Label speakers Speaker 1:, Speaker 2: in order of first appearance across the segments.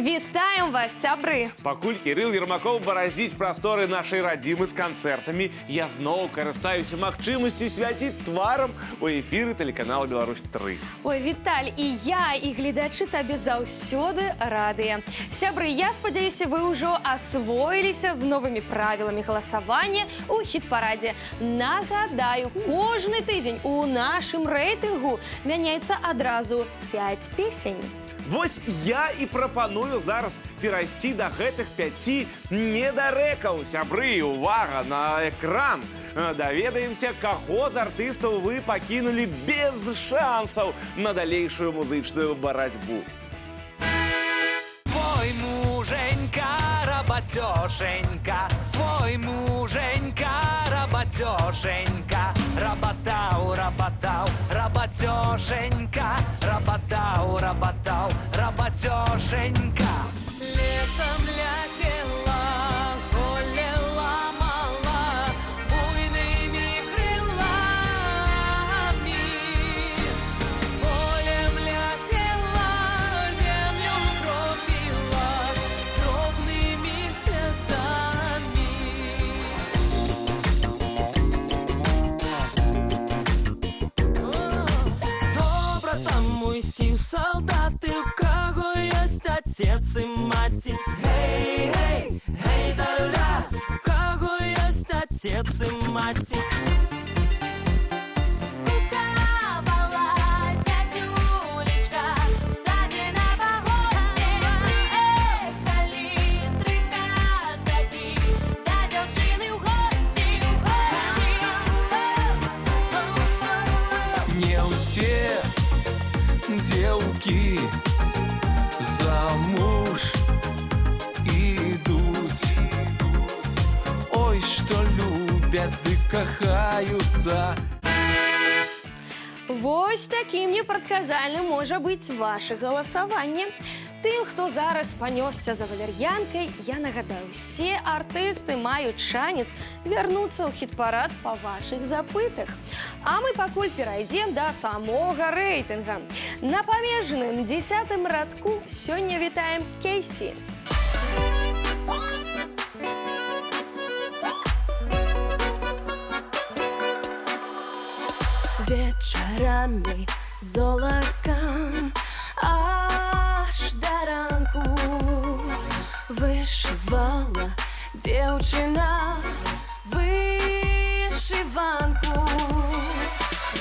Speaker 1: Вітаем вас, сябры!
Speaker 2: Пакуль Кирилл Ермаков бараздзіць прасторы нашай радзімы з канцэртамі, я зноў карыстаюся магчымасцю свяціць тварам у эфіры тэлеканала «Беларусь-3».
Speaker 1: Ой, Віталь, і я, і гледачы табе заўсёды радыя. Сябры, я спадзяюся, вы ўжо асвоіліся з новымі правіламі галасавання ў хіт-парадзе. Нагадаю, кожны тыдзень у нашым рэйтынгу мяняецца адразу 5 песень.
Speaker 2: Вось я і прапаную зараз перайсці да гэтых 5 недарэкаў. Сябры, увага на экран! Даведаемся, каго з артыстаў вы пакінулі без шансаў на далейшую музычную барацьбу.
Speaker 3: Твой муженька, работёшенька, твой муженька, работёшенька, работал, работал, работёшенька, работал, работал, работёшенька. Лесом летела, голела мала, буйными крылами. Полем летела, землю кропила дробными слезами. Добра там мой стив солдаты, у кого есть отец и мать. Гей, гей, гей, да-да, у кого есть отец и мать.
Speaker 4: Дзеўкі замуж ідуць. Ой, што любяць ды кахаюцца.
Speaker 1: Вось такім непрадказальным можа быць ваше галасаванне. Тым, хто зараз панёсся за валер'янкай, я нагадаю, усе артысты маюць шанец вярнуцца ў хіт-парад па вашых запытах. А мы пакуль перайдзем да самога рэйтынга. На памежным 10-м радку сёння вітаем Кейсі.
Speaker 5: Вечарами золакам аж да ранку вышывала дзяўчына вышыванку.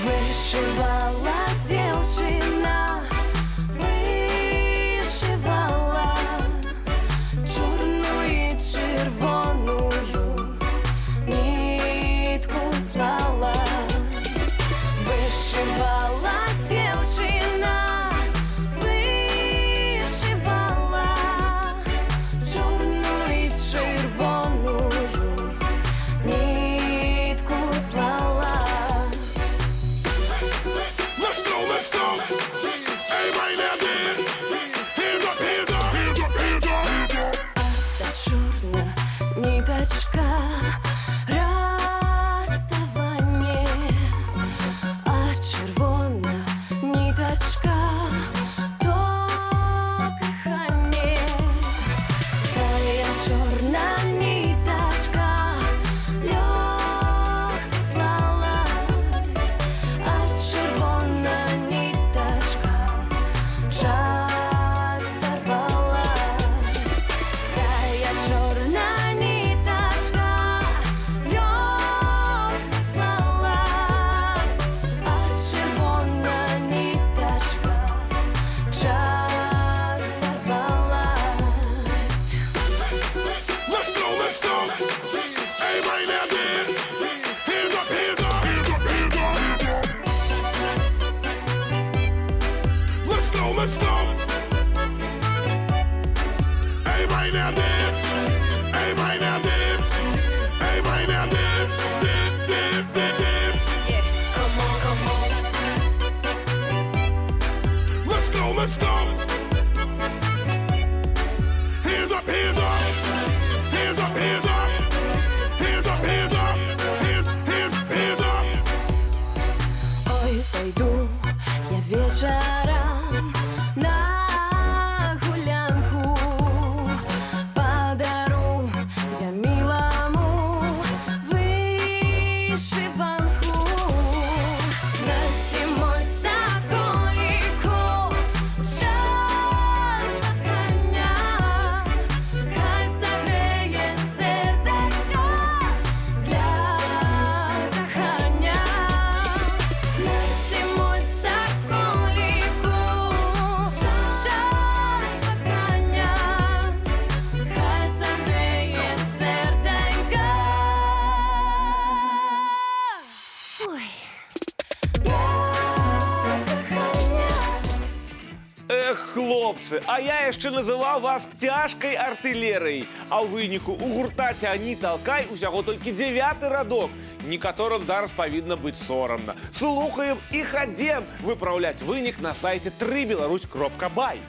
Speaker 5: Вышывала дзяўчына, вышывала чорную і чырвоную нітку слала. Вышивала дзяўчына, вышивала чорную і чырвоную нітку слала.
Speaker 6: Let's go, let's go. Everybody now dance. Hands up, hands up, hands up, hands up, hands up.
Speaker 5: Та чорна нітачка расставання, а червона нітачка то кохання. Тая чорна нітачка лёгка слалась, а червона нітачка часто рвалась. Тая чорна нітачка лёгка слалась, а червона нітачка часто рвалась.
Speaker 6: Let's go, let's go. Everybody now dance. Hands up, hands up, hands up, hands up, hands up. Let's go, let's go. Everybody now dance. Everybody now dance. Everybody now dance. Dance, dance, dance, dance.
Speaker 5: Come on, come on.
Speaker 6: Let's go, let's go. Hands up, hands up. Hands up, hands up. Hands up, hands up. Hands, hands, hands up.
Speaker 5: Ой, пойду я вечером на гулянку.
Speaker 2: Эх, хлопцы, а я яшчэ называў вас цяжкай артылерыяй. А ў выніку у гурта «Цяні, талкай» усяго толькі 9-й радок. Некаторым зараз павінна быць сорамна. Слухаем і хадзем выпраўляць вынік на сайце www.3belarus.by.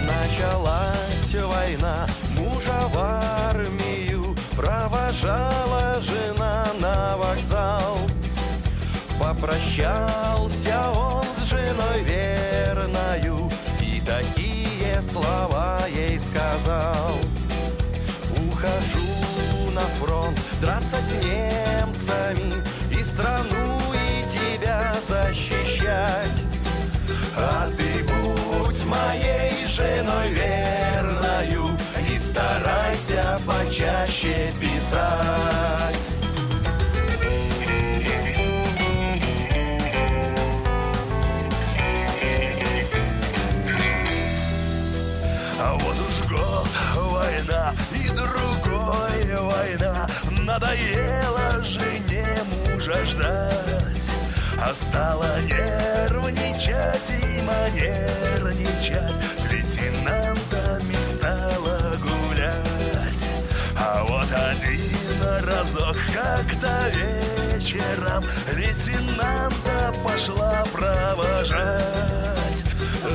Speaker 7: Началась война, мужа в армию провожала жена на вокзал. Попрощался он с женой верною и такие слова ей сказал: ухожу на фронт драться с немцами и страну и тебя защищать. А ты будь моей женой верною и старайся почаще писать. А вот уж год война и другой война, надоело жене мужа ждать. А стала нервничать и манерничать, с лейтенантами стала гулять. А вот один разок как-то вечером лейтенанта пошла провожать.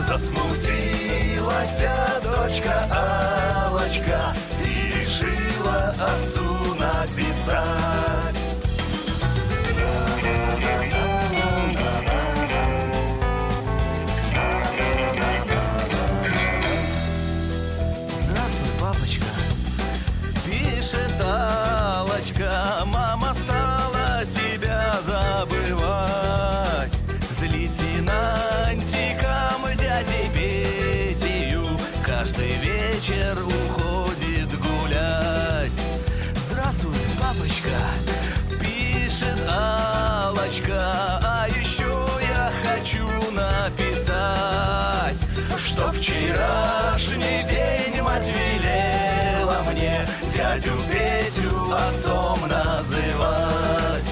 Speaker 7: Засмутилась дочка Аллочка и решила отцу написать. Здравствуй, папочка. Пишет Аллочка: мама стала тебя забывать. С лейтенантиком дядей Петею каждый вечер уходит гулять. Здравствуй, папочка. Пишет Аллочка: а еще я хочу написать, что вчерашний день мать велела мне дядю Петю отцом называть.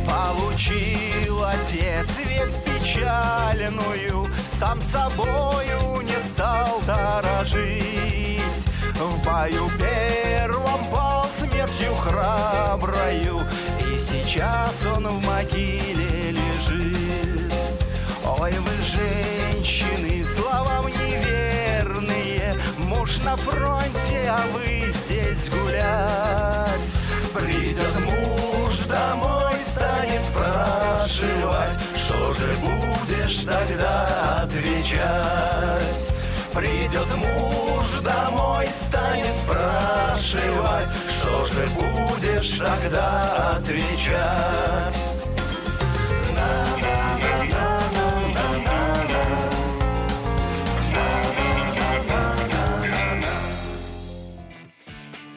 Speaker 7: Получил отец весть печальную, сам собою не стал дорожить. В бою первом пал смертью храброю, и сейчас он в могиле лежит. Ой, вы, женщины, словам неверные, муж на фронте, а вы здесь гулять. Придет муж домой, станет спрашивать, что же будешь тогда отвечать? Придет муж домой, станет спрашивать, что же будешь тогда отвечать?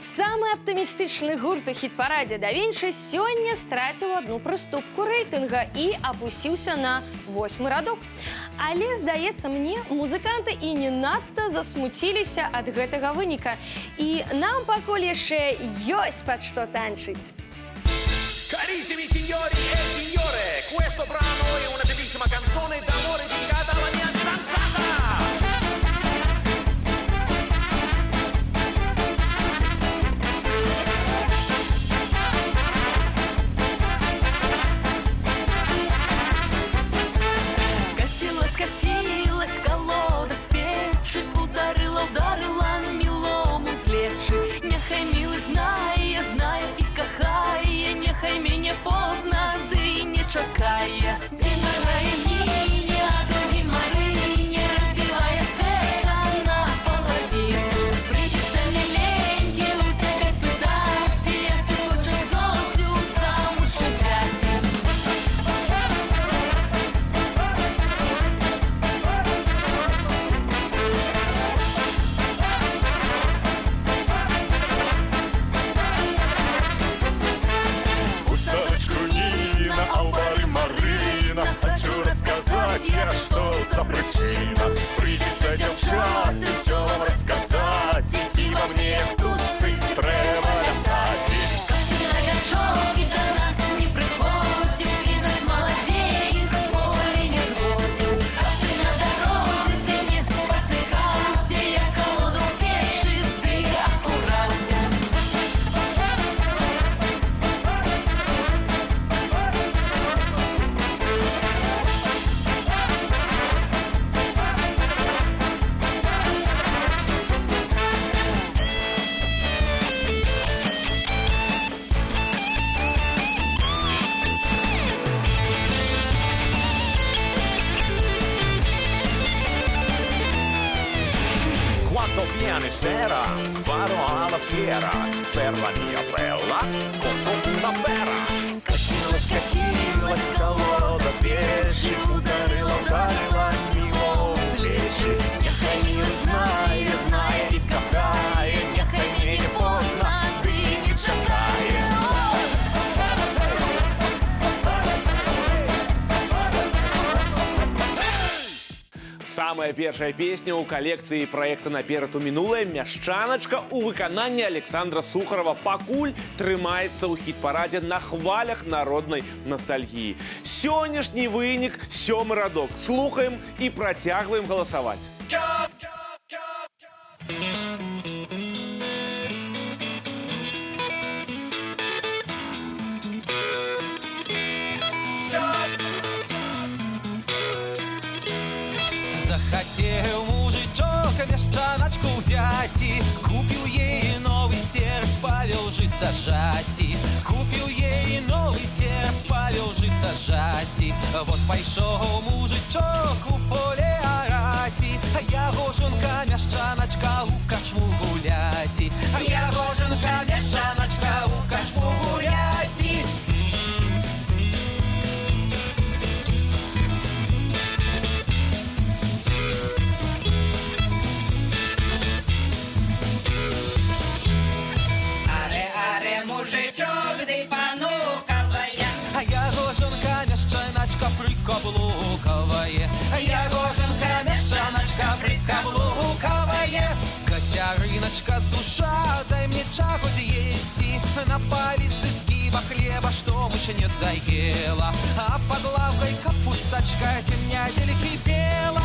Speaker 1: Самы аптымістычны гурт у хіт-парадзе да Вінчы сёння страціў одну прыступку рэйтынга і апусціўся на 8-й радок. Але, здаецца мне, музыканты і не надта засмуціліся ад гэтага выніка. І нам пакуль яшчэ ёсць пад што танчыць.
Speaker 8: Carissimi signori e signore, questo brano è una bellissima canzone d'amore dedicata alla mia fidanzata.
Speaker 3: Скатилась колода с печи, ударила мілому плечі. Нехай милий знає і кохає, нехай мене позна, ды не чакає. Ти на гайні, а
Speaker 8: Rimane sera, farò alla fiera per la mia bella, compro una pera.
Speaker 3: Катилась, катилась колода с печи, ударила мило в плечи. Нехай мир знає, знає і кохає, нехай мені поздно, ти не чекає.
Speaker 2: Самая першая песня ў калекцыі праекта «Наперад у мінулае» «Мяшчаначка» у выкананні Александра Сухарова пакуль трымаецца ў хіт-парадзе на хвалях народнай ностальгіі. Сённяшні вынік 7-й радок. Слухаем і працягваем галасаваць.
Speaker 4: Захотел мужичок мяшчаначку взять и купил ей новый серп, повел жито жати. Купил ей новый серп, повел жито жати. Вот пошел мужичок у поле орати, а я гоженка мяшчаначка у качму гуляти. А я гоженка мяшчаначка у качму гуляти.
Speaker 3: Мужичок, дай понукавая.
Speaker 4: А я гоженка мяшчаначка прикаблуковая. А я гоженка мяшчаначка прикаблуковая. Котярыночка, душа, дай мне чаго з'есці. На паліцы сківа хлеба, што мыш не доела. А под лавкой капусточка, земнядзель кипела.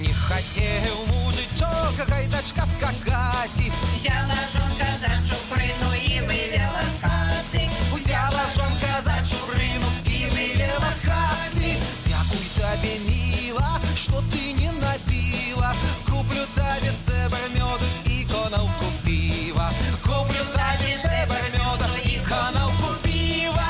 Speaker 4: Не хотел мужичок, гайдачка скакать.
Speaker 3: Взяла жонка за чуприну и вывела с хаты.
Speaker 4: Взяла жонка за чуприну и вывела с хаты. Дякуй тебе, мила, что ты не набила. Куплю тебе цебр меду и коновку пива. Куплю тебе цебр меду и коновку пива.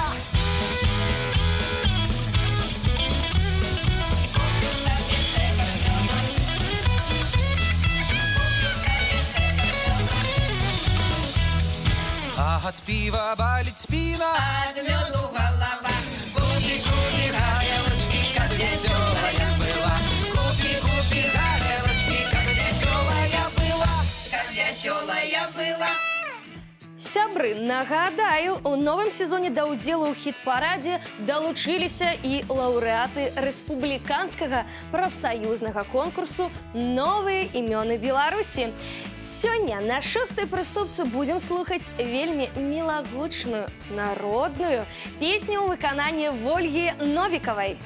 Speaker 4: А от пива болит спина,
Speaker 3: От меду голова. Купи, горелочки, как веселая была.
Speaker 4: купи, горелочки, как веселая была.
Speaker 3: Как веселая была.
Speaker 1: Сябры, нагадаю, у новым сезоне да ўдзелу ў хіт-парадзе далучыліся і лаўрэаты рэспубліканскага прафсаюзнага конкурсу «Новыя імёны Беларусі». Сёння на 6-й прыступцы будзем слухаць вельмі мілагучную народную песню ў выкананні Вольгі Новікавай.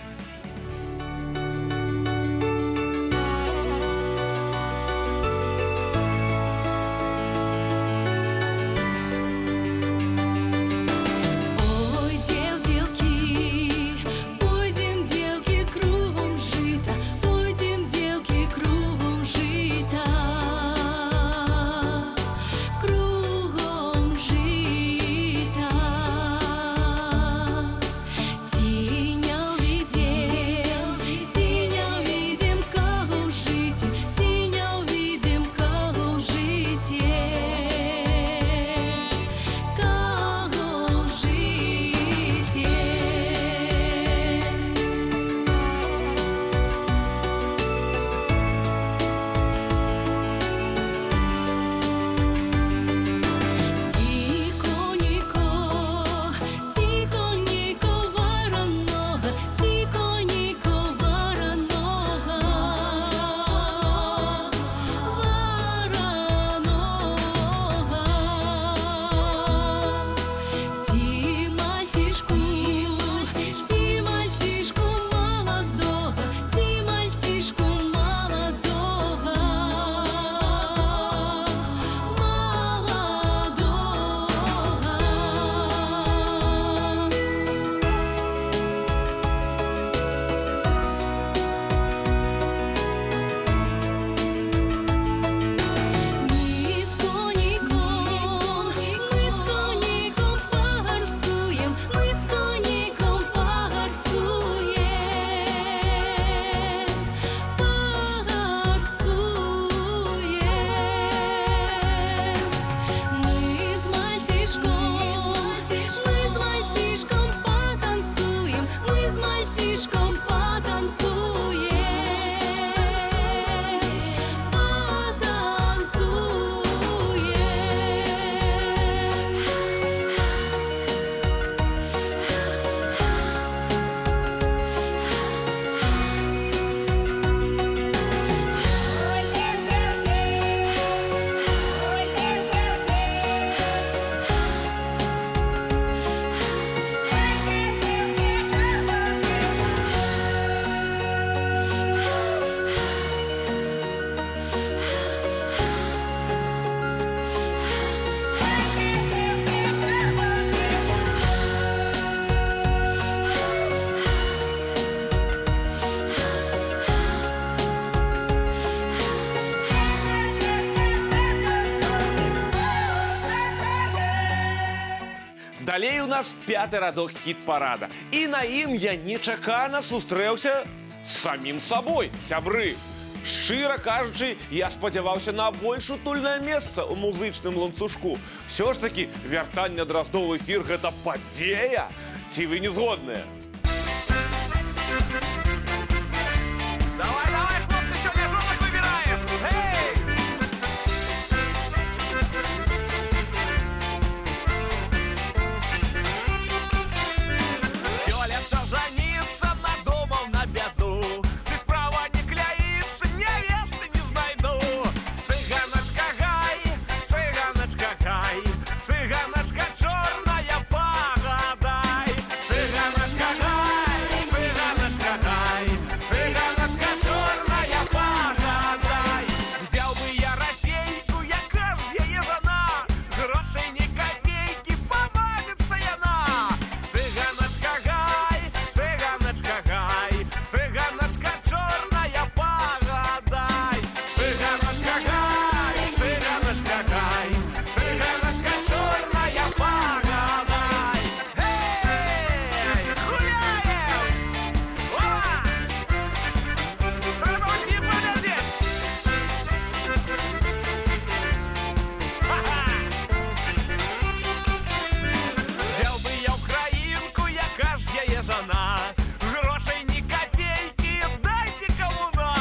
Speaker 5: Ой, девки, пойдем, девки, кругом жито, пойдем, девки, кругом жито, кругом жито. Тіняв від
Speaker 2: Далей у нас 5-й радок хіт-парада. І на ім я нечакана сустрэўся з самім сабой, сябры. Шчыра кажучы, я спадзяваўся на больш утульнае месца ў музычным ланцужку. Всё ж такі, вяртанне Драздоў у эфір – гэта падзея. Ці вы не згодныя?
Speaker 8: Давай, давай, хлопцы, сегодня жопок выбираем! Эй! Все лето жениться надумал на беду. Ты справа не кляится, невесты не знайду. Цыганочка гай, цыганочка гай, цыганочка черная, погадай. Цыганочка гай, цыганочка гай, цыганочка черная, погадай. Взял бы я Россейку, яка ж яе жена, грошей ни копейки, помадится яна. Цыганочка гай, цыганочка гай, цыганочка черная, погадай. Цыганочка гай, цыганочка гай, цыганочка черная, погадай. Эй, гуляем! Ура! Треба усім поглядеть! Ха-ха! Взял бы я украинку, яка ж яе жана, грошей ни копейки, дайте кому-на.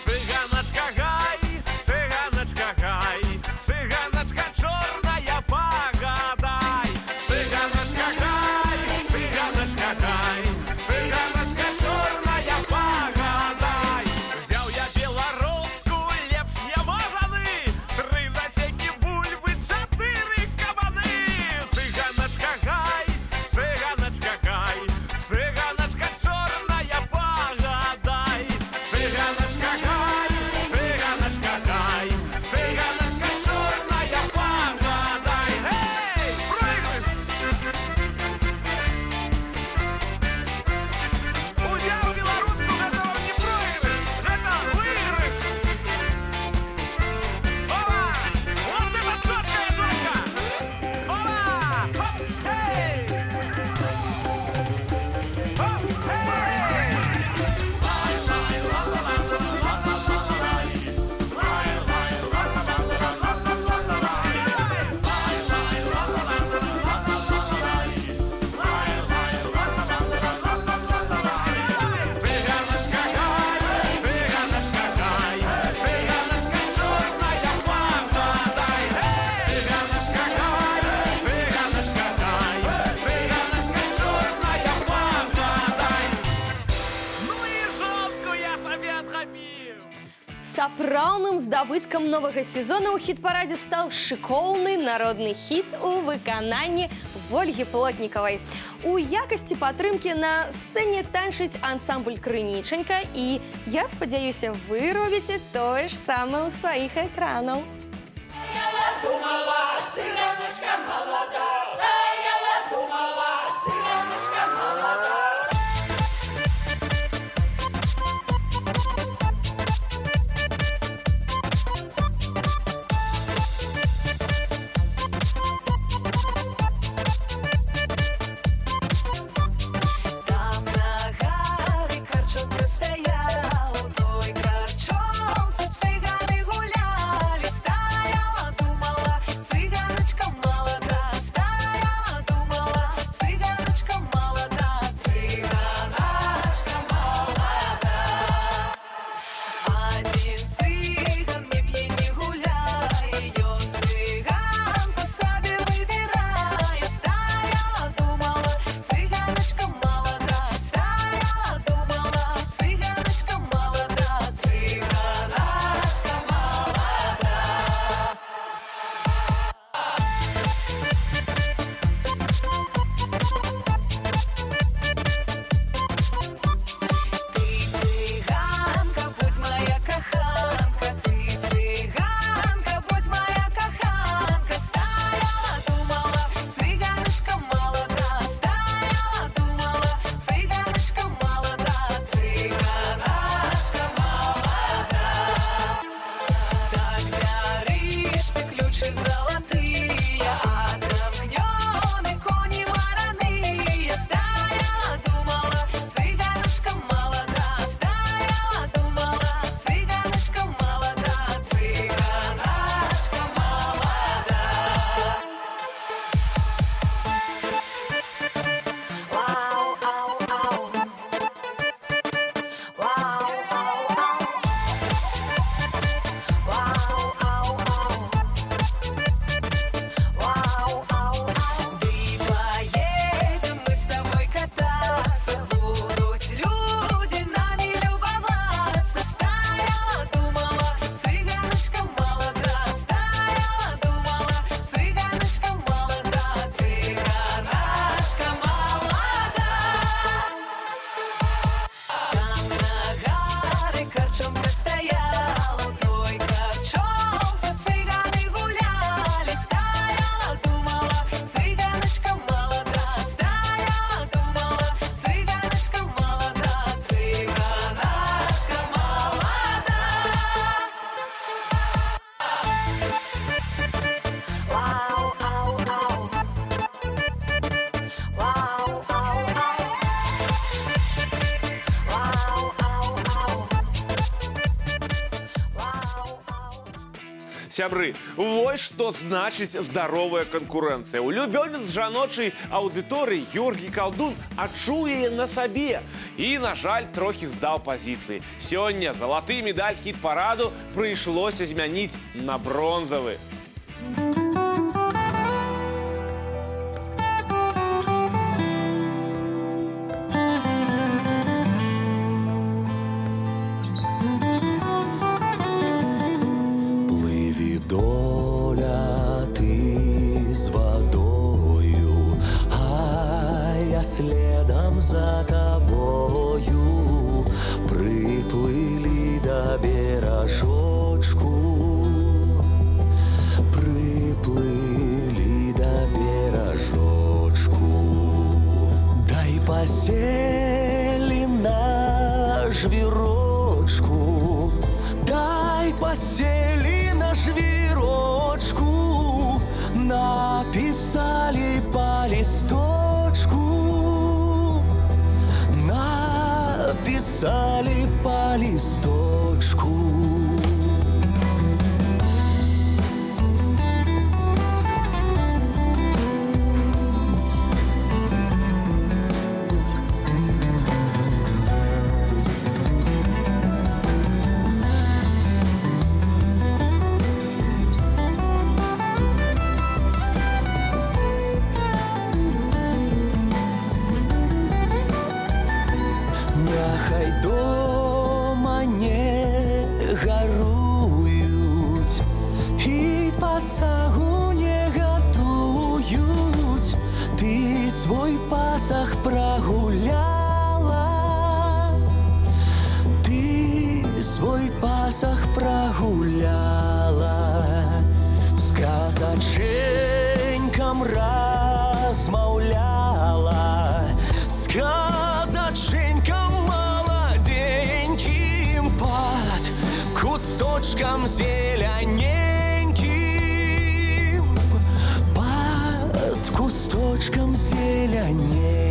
Speaker 8: Цыганочка гай, цыганочка гай, цыганочка черная, погадай. Цыганочка гай, цыганочка гай, цыганочка черная, погадай. Взял я белорусскую, лепш не можаны, 3 засеки бульбы, 4 кабаны. Цыганочка гай, цыганочка гай, цыганочка черная, погадай. Цыганочка гай, цыганочка гай, цыганочка черная, погадай. Эй, прыгай! Узял белоруску, гэта вам не проигрыш, гэта выигрыш. Ова! Вот это чёткая жопка! Ова! Хоп! Эй! Хоп! Эй! Цыганочка гай, цыганочка гай, цыганочка черная, погадай. Цыганочка гай, цыганочка гай, цыганочка черная, погадай. Ну и жопку я сабе адхапіў.
Speaker 1: Сапраўдным здабыткам новага сезона ў хіт-парадзе стаў шыкоўны народны хіт у выкананні Ольгі Плотнікавай. У якасці падтрымкі на сцэне танчыць ансамбль «Крынічанька», і я спадзяюся, вы робіце тое ж самае ў сваіх экранаў.
Speaker 3: Там на гары карчотка стояла, у той карчонцы цыганы гуляли. Стояла, думала, цыганочка молода,
Speaker 2: Сябры, вот что значит здоровая конкуренция. Улюбёнец жаночай аудитории Георгий Колдун адчуў яе на сабе и, на жаль, трохи сдал позиции. Сегодня золотый медаль хит-параду пришлось изменить на бронзовый.
Speaker 3: Доля, ты з водою, а я следом за тобою. Приплыли до бережочку, приплыли до бережочку. Дай посели на жвирочку, дай посели на жвирочку, написали по листочку, написали по листочку. Няхай дома не гарують і пасагу не гатують. Ти свой пасах прогуляла, ти свой пасах прогуляла. З казаченьком размаўляла, з казаченьком молоденьким под кусточком зелененьким, под кусточком зелененьким.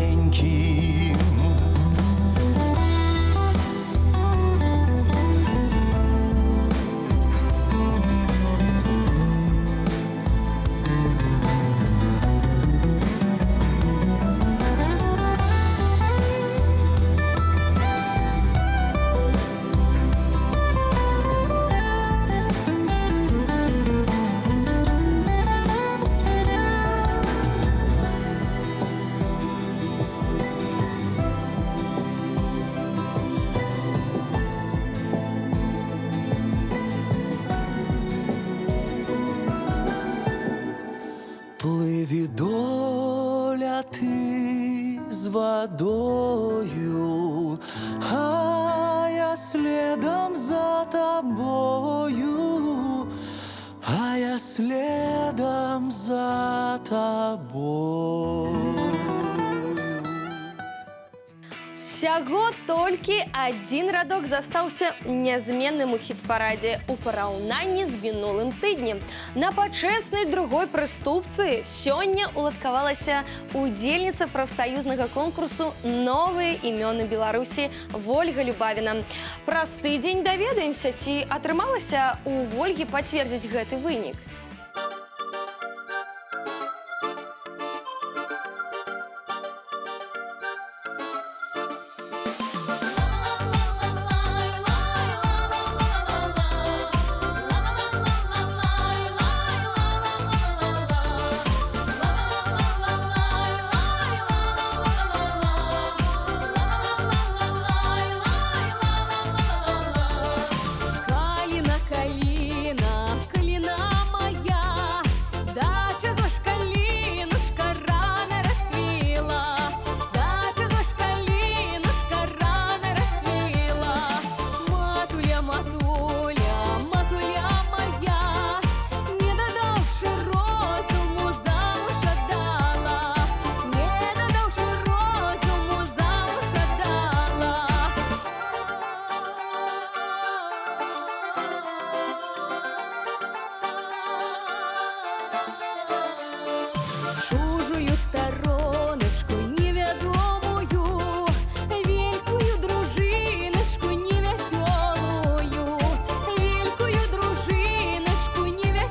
Speaker 3: Пливи, доля, ты з водою, а я следом за тобою, а я следом за тобою.
Speaker 1: Всяго толькі адзін радок застаўся нязменным у хіт-парадзе ў параўнанні з мінулым тыднем. На пачэснай другой прыступцы сёння уладкавалася удзельніца прафсаюзнага конкурсу «Новыя імёны Беларусі» Вольга Любавіна. Праз тыдзень даведаемся, ці атрымалася у Вольгі пацвердзіць гэты вынік.
Speaker 5: Калина, калина, калина моя, да чего ж калинушка рано расцвела, да чего ж калинушка рано расцвела. Матуля, матуля, матуля моя, не додавши розуму замуж отдала, не додавши розуму замуж отдала. Чужую стороночку неведомую, великую дружиночку невеселую, великую дружиночку невеселую.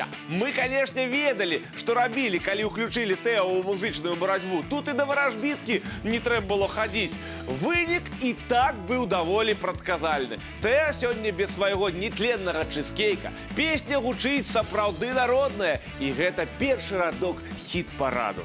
Speaker 2: Не, мы, конечно, ведали, что рабілі, калі ўключылі Тэо ў музычную барацьбу. Тут і да варажбіткі не трэба было хадзіць. Вынік і так быў даволі прадказальны. Тэо сёння без свайго нетленнага чызкейка. Песня гучыць сапраўды народная, і гэта першы радок хіт-параду.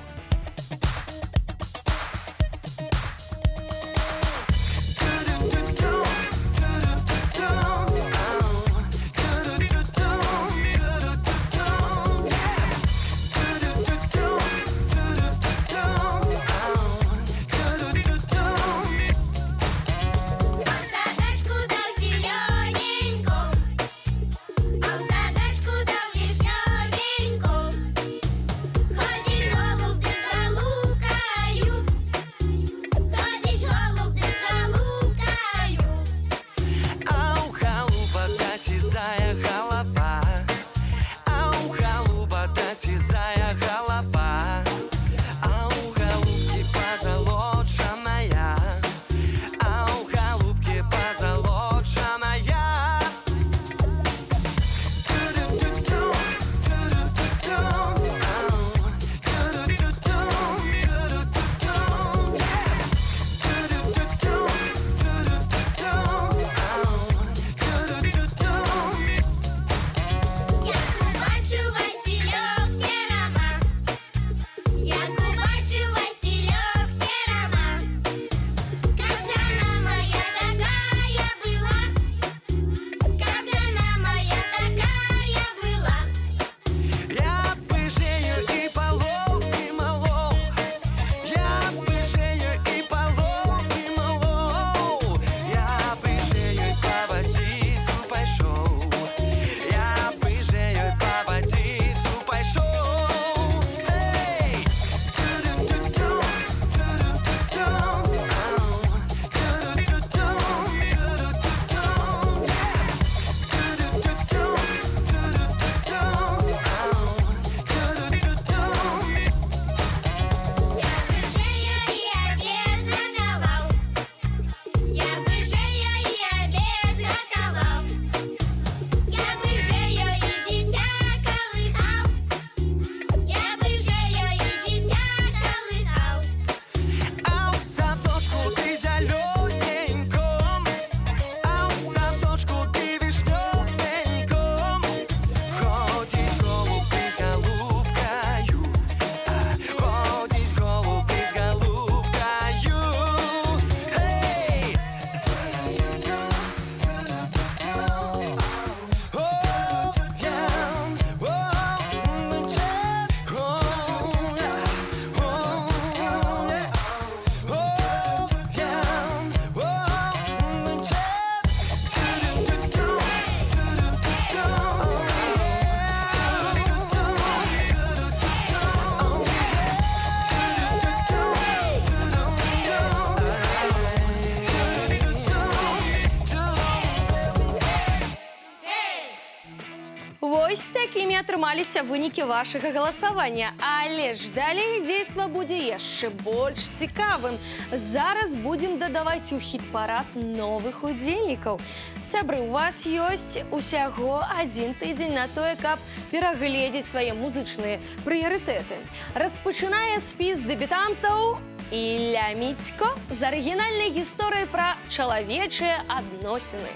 Speaker 1: Вось такімі атрымаліся вынікі вашага галасавання. Але ж далей дзейства будзе яшчэ больш цікавым. Зараз будзем дадаваць у хіт-парад новых удзельнікаў. Сябры, у вас ёсць усяго 1 тыдзень на тое, каб перагледзець свае музычныя прыярытэты. Распачынае спіс дэбютантаў Ілля Міцько з арыгінальнай гісторыяй пра чалавечыя адносіны.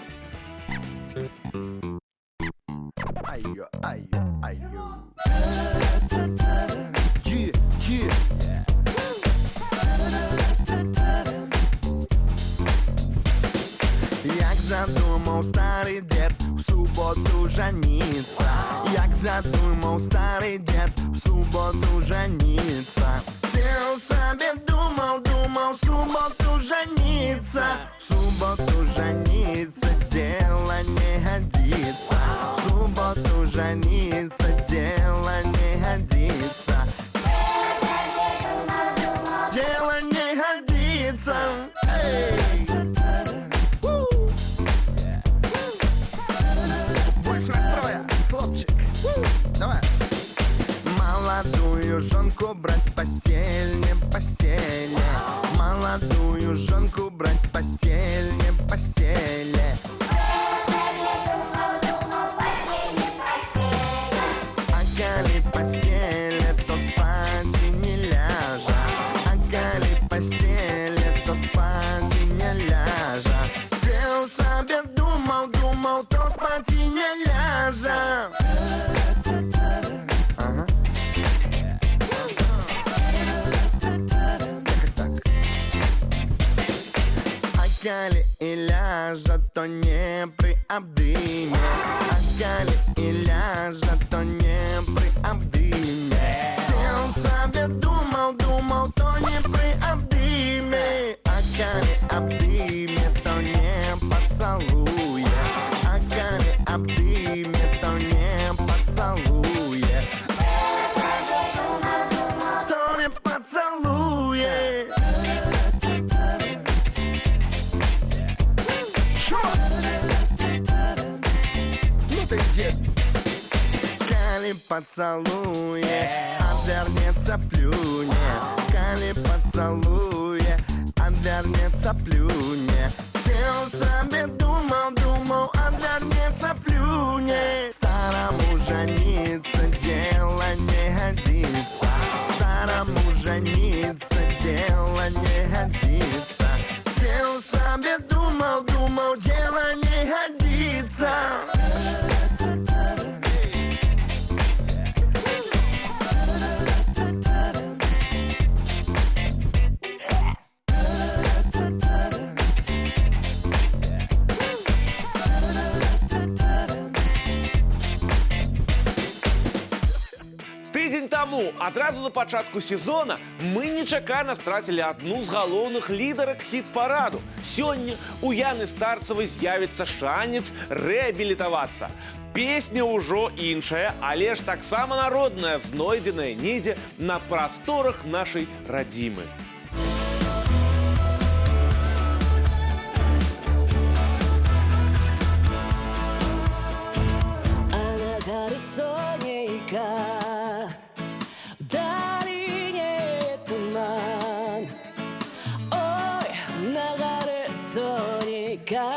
Speaker 7: Айо, айо, айо. Yeah, yeah. Як задумаў стары дед в суботу жаніцца. Як задумаў стары дед в суботу жаніцца. Сел сабе думаў, думаў, в суботу жаніцца. В суботу жаніцца, дело не годится. В субботу жаниться, дело не годится. Дело не годится. Эй! Больше настроя, хлопчик. Давай. Молодую жонку брать в постель, не постель. Молодую жонку брать в постель, не постель. то спать и не ляжа. Сел себе, думал, думал, то спать и не ляжа. Ага. Якось так. А коли и ляжа, то не при обдыме. А коли и ляжа, то не при обдыме. Сел себе, думал, думал, то не при обдыме. А коли обдыме, то не поцелуе. А коли обдыме, то не поцелуе. То не поцелуе. Ну ты где? Коли поцелуе, отвернется, плюне. Коли поцелуе, отвернется, плюне. Сел себе, думал, думал, отвернется, плюне. Старому жениться дело не годится. Старому жениться дело не годится. Сел себе, думал, думал, дело не годится.
Speaker 2: Тыдзень таму, адразу на пачатку сезона, мы нечакана страцілі адну з галоўных лідарак хіт-параду. Сёння у Яны Старцевай з'явіцца шанец рэабілітавацца. Песня ўжо іншая, але ж таксама народная, знойдзеная недзе на прасторах нашай радзімы.
Speaker 3: Она горы Сонейка, в долине туман. Ой, на горе Сонейка,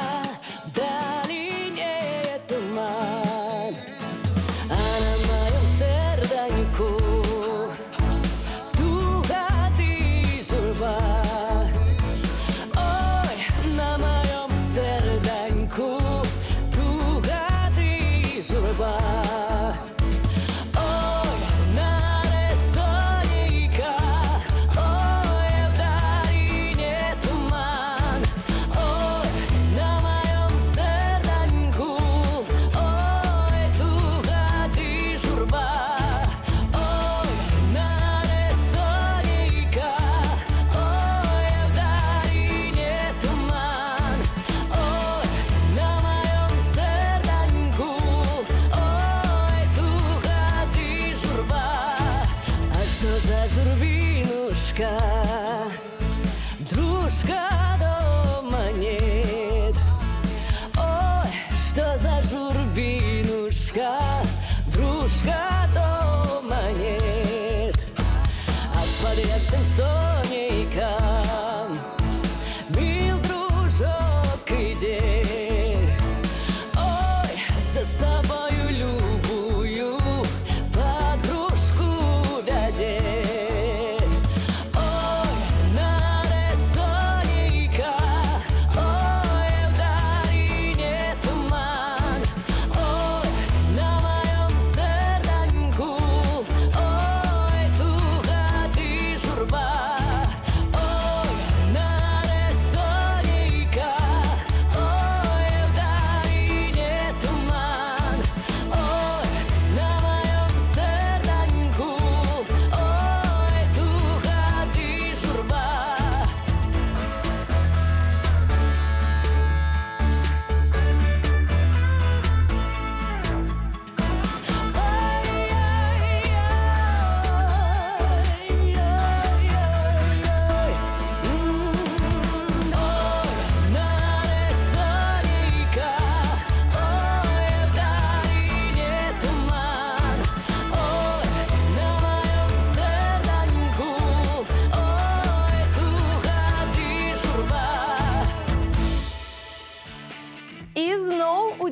Speaker 3: в долине туман. А на моем серденьку туга ты журба. Ой, на моем серденьку туга ты журба. Ой, на горе Сонейка, ой, в долине туман. Ой, на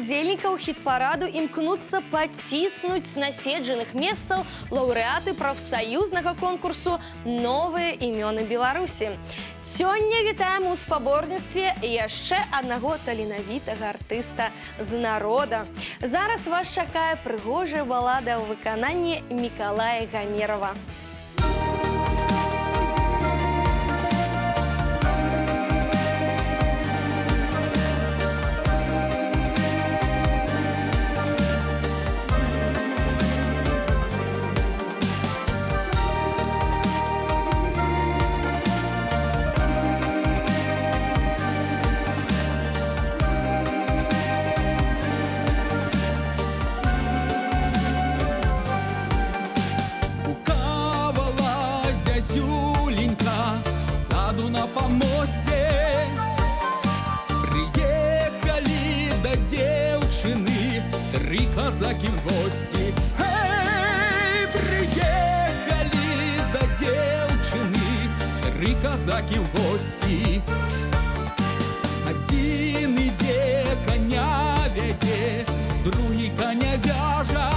Speaker 1: удзельнікаў хіт-параду імкнуцца паціснуць з наседжаных месцаў лаўрэаты прафсаюзнага конкурсу «Новыя імёны Беларусі». Сёння вітаем у спаборніцтве яшчэ аднаго таленавітага артыста з народа. Зараз вас чакае прыгожая балада ў выкананні Мікалая Гамерова.
Speaker 4: Зюленька, саду на помосте приехали до девчины три казаки в гости. Эй, приехали до девчины три казаки в гости. Один иде коня веде, другий коня вяжа,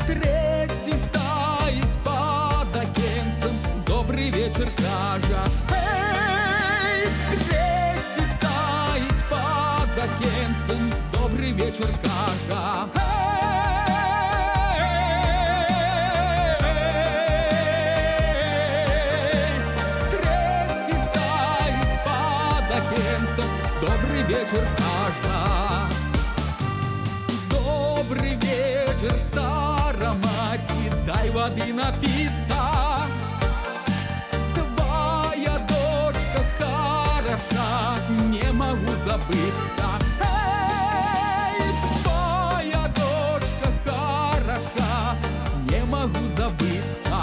Speaker 4: третий стоит под окенцем, добрый вечер кажа. Эй, третий стоит под окенцем, добрый вечер кажа. Третий стоит под окенцем, добрый вечер кажа. Добрый вечер, стара мать, дай воды напиться. Твоя дочка хороша, не могу забыться. Эй, твоя дочка хороша, не могу забыться.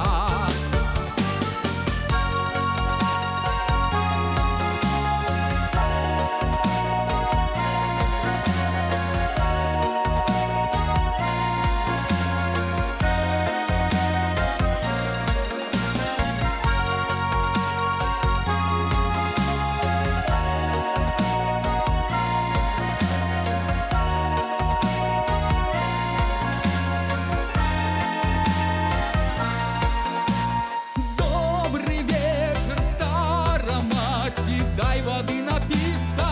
Speaker 4: Дай воды напиться.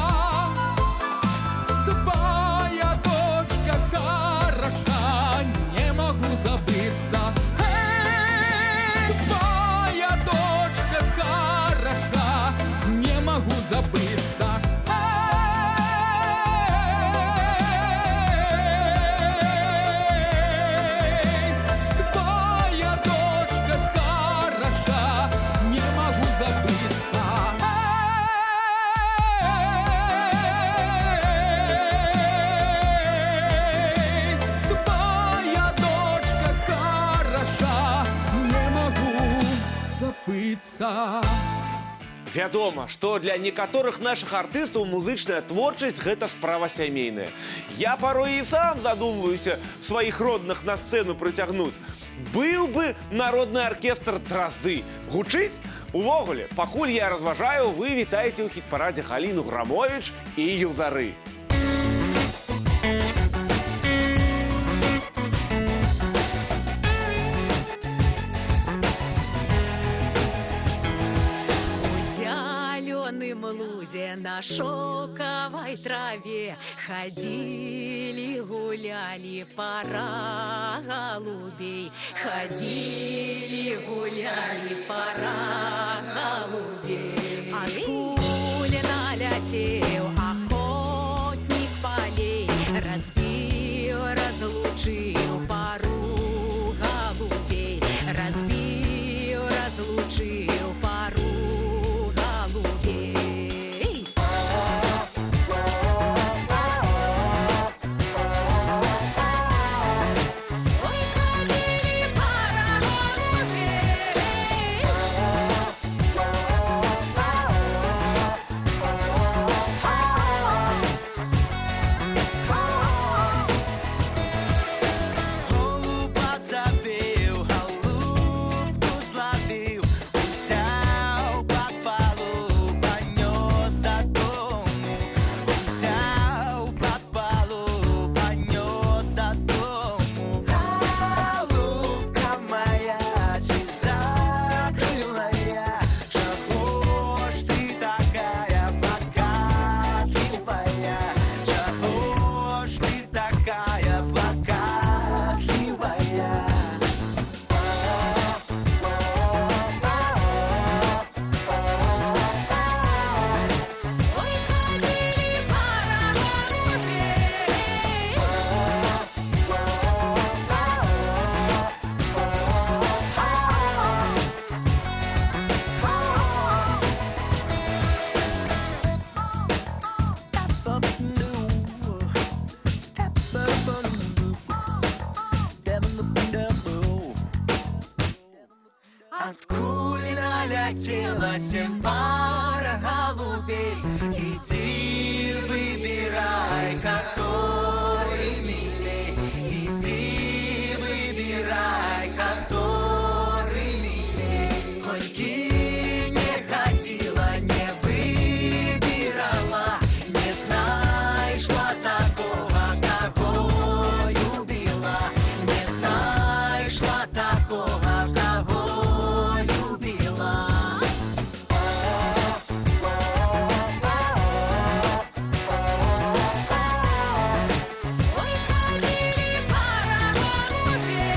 Speaker 4: Твоя дочка хороша, не могу забыться. Эй, твоя дочка хороша, не могу забыться. Эй, твоя дочка хороша, не могу забыться.
Speaker 2: Вядома, што для некаторых нашых артыстаў музычная творчасць гэта справа сямейная. Я парой і сам задумваюся сваіх родных на сцэну прыцягнуць. Быў бы народны аркестр Дразды. Гучыць? Увогуле, пакуль я разважаю, вы вітаеце ў хіт-парадзе Галіну Грамовіч і Юлзары.
Speaker 9: Лузе на шоковой траве ходили, гуляли пара голубей. Ходили, гуляли пара голубей. Откуда налетел охотник полей, разбил, разлучил пару голубей. Разбил, разлучил пару голубей.
Speaker 3: 8 пар голубей. Иди выбирай, который милей. Иди выбирай, который милей. Кольки не ходила, не выбирала, не знайшла такого, кого любила. Не знайшла такого, кого любила. Ой, ходили пара голубей.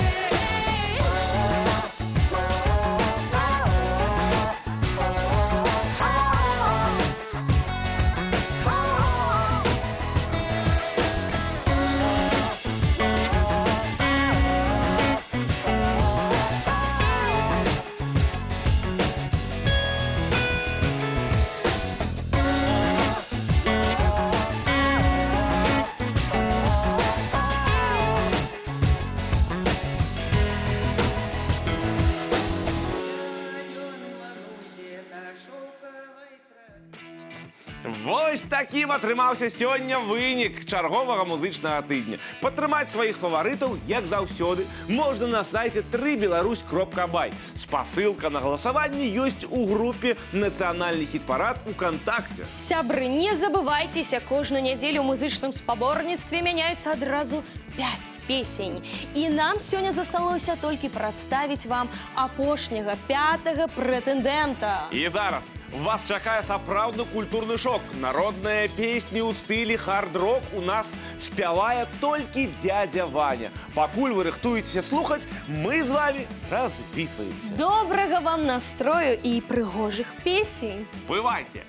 Speaker 2: Вось таким атрымаўся сёння вынік чарговага музычнага тыдня. Падтрымаць сваіх фаварытаў, як заўсёды, можна на сайце www.3belarus.by. Спасылка на галасаванне ёсць у групе «Нацыянальны хіт-парад» УКонтакце.
Speaker 1: Сябры, не забывайцеся, кожную нядзелю ў музычным спаборніцтве мяняюцца адразу 5 песень. І нам сёння засталося толькі прадставіць вам апошняга, 5-га прэтэндэнта.
Speaker 2: І зараз вас чакае сапраўдны культурны шок. Народныя песні ў стылі хард-рок у нас спявае толькі дядя Ваня. Пакуль вы рыхтуецеся слухаць, мы з вами развітваемся.
Speaker 1: Добрага вам настрою і прыгожых песень.
Speaker 2: Бывайце!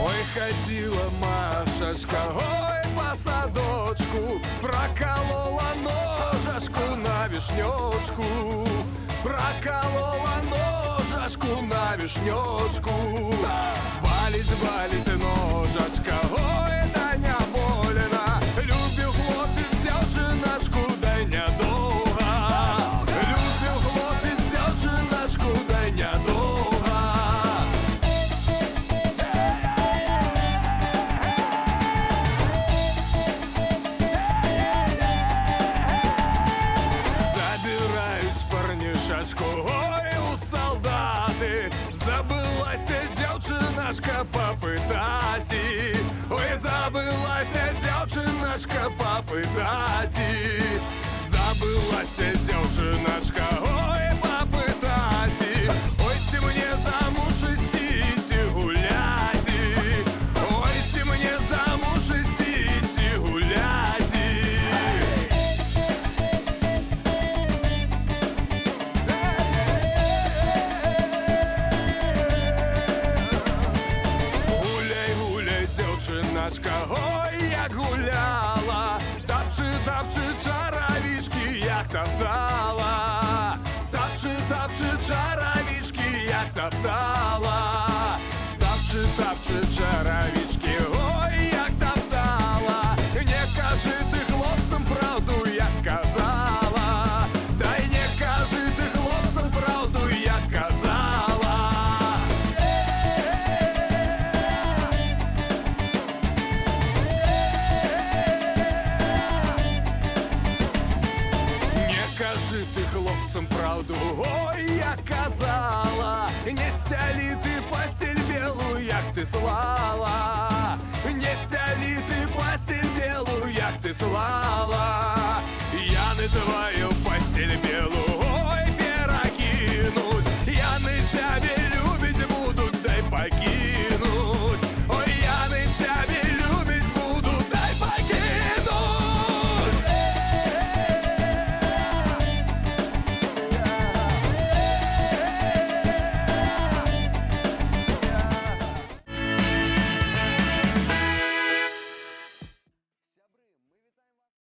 Speaker 10: Ой, ходила Машечка, ой, по садочку, проколола ножечку на вишнёчку, проколола ножечку на вишнёчку. Валить ножечка, ой, да не больно, любил хлопец дзяўчыначку, да нядолго, любил хлопец дзяўчыначку, да нядолго. Парнишачку, ой, у солдаты забылася дзяўчыначка попытать. Ой, забылася дзяўчыначка попытать. Забылася дзяўчыначка, ой, попытать. Ой, ці мне замуж ісці гулять. Ой, ці мне замуж ісці гулять. Дзяўчыначка, ой, як гуляла, тапчы чаравічкі, як таптала, тапчы чаравічкі, як таптала, тапчы чаравічкі, ой, як таптала. Не кажы ты хлопцам правду, як казала, дай не кажы ты хлопцам правду, як казала. Кажи ты хлопцам правду, ой, я казала, не стяли ты постель белую, як ты слала, не стяли ты постель белую, як ты слала, я на твою постель белую